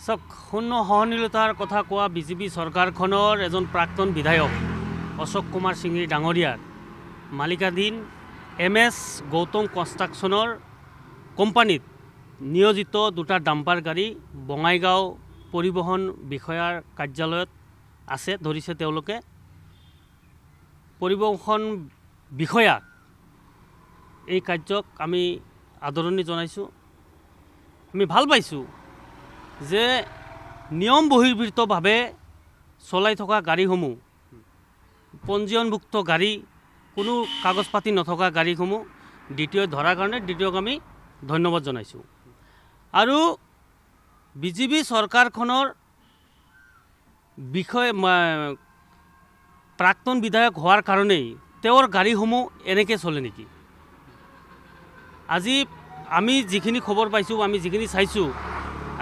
চাওক শূন্য সহনীলতাৰ কথা কোৱা বিজেপি চৰকাৰখনৰ এজন প্ৰাক্তন বিধায়ক অশোক কুমাৰ সিংৰি ডাঙৰীয়াৰ মালিকাধীন MS গৌতম কনষ্ট্ৰাকশ্যনৰ কোম্পানীত নিয়োজিত দুটা ডাম্পাৰ গাড়ী বঙাইগাঁও পৰিবহণ বিষয়াৰ কাৰ্যালয়ত আছে ধৰিছে তেওঁলোকে। পৰিবহণ বিষয়াক এই কাৰ্যক আমি আদৰণি জনাইছোঁ। আমি ভাল পাইছোঁ যে নিয়ম বহিৰ্ভূতভাৱে চলাই থকা গাড়ীসমূহ, পঞ্জীয়নভুক্ত গাড়ী, কোনো কাগজ পাতি নথকা গাড়ীসমূহ দ্বিতীয় ধৰাৰ কাৰণে দ্বিতীয়ক আমি ধন্যবাদ জনাইছোঁ। আৰু বিজেপি চৰকাৰখনৰ বিষয় প্ৰাক্তন বিধায়ক হোৱাৰ কাৰণেই তেওঁৰ গাড়ীসমূহ এনেকৈ চলে নেকি? আজি আমি যিখিনি খবৰ পাইছোঁ, আমি যিখিনি চাইছোঁ,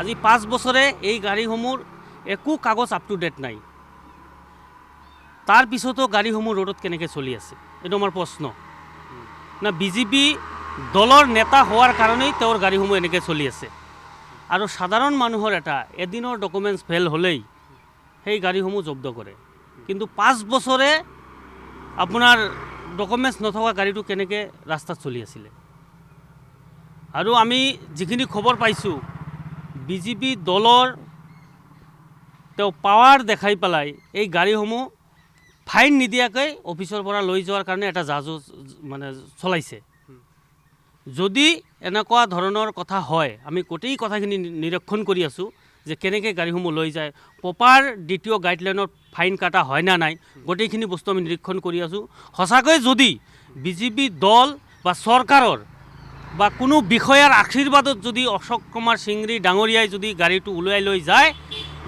আজি 5 বছৰে এই গাড়ীসমূহৰ একো কাগজ আপ টু ডেট নাই। তাৰ পিছতো গাড়ীসমূহ ৰোডত কেনেকৈ চলি আছে, এইটো আমাৰ প্ৰশ্ন। না বিজেপি দলৰ নেতা হোৱাৰ কাৰণেই তেওঁৰ গাড়ীসমূহ এনেকৈ চলি আছে। আৰু সাধাৰণ মানুহৰ এটা এদিনৰ ডকুমেণ্টছ ফেল হ'লেই সেই গাড়ীসমূহ জব্দ কৰে। কিন্তু 5 বছৰে আপোনাৰ ডকুমেণ্টছ নথকা গাড়ীটো কেনেকৈ ৰাস্তাত চলি আছিলে। আৰু আমি যিখিনি খবৰ পাইছোঁ, বিজেপি দলৰ তেওঁ পাৱাৰ দেখাই পেলাই এই গাড়ীসমূহ ফাইন নিদিয়াকৈ অফিচৰ পৰা লৈ যোৱাৰ কাৰণে এটা জাজু চলাইছে। যদি এনেকুৱা ধৰণৰ কথা হয়, আমি গোটেই কথাখিনি নিৰীক্ষণ কৰি আছোঁ যে কেনেকৈ গাড়ীসমূহ লৈ যায়, প্ৰপাৰ দ্বিতীয় গাইডলাইনত ফাইন কাটা হয় না নাই, গোটেইখিনি বস্তু আমি নিৰীক্ষণ কৰি আছোঁ। সঁচাকৈ যদি বিজেপি দল বা চৰকাৰৰ বা কোনো বিষয়াৰ আশীৰ্বাদত যদি অশোক কুমাৰ সিংৰি ডাঙৰীয়াই যদি গাড়ীটো ওলাই লৈ যায়,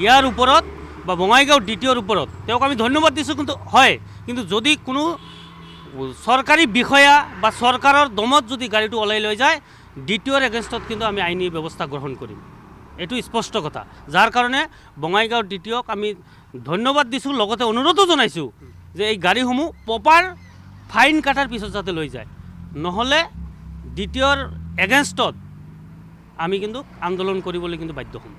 ইয়াৰ ওপৰত বা বঙাইগাঁও দ্বিতীয়ৰ ওপৰত তেওঁক আমি ধন্যবাদ দিছোঁ। কিন্তু হয়, কিন্তু যদি কোনো চৰকাৰী বিষয়া বা চৰকাৰৰ দমত যদি গাড়ীটো ওলাই লৈ যায়, দ্বিতীয়ৰ এগেইনষ্টত কিন্তু আমি আইনী ব্যৱস্থা গ্ৰহণ কৰিম, এইটো স্পষ্ট কথা। যাৰ কাৰণে বঙাইগাঁও দ্বিতীয়ক আমি ধন্যবাদ দিছোঁ, লগতে অনুৰোধো জনাইছোঁ যে এই গাড়ীসমূহ প্ৰপাৰ ফাইন কাটাৰ পিছত যাতে লৈ যায়, নহ'লে দ্বিতীয়ৰ এগেইনষ্টত আমি কিন্তু আন্দোলন কৰিবলৈ কিন্তু বাধ্য হ'ম।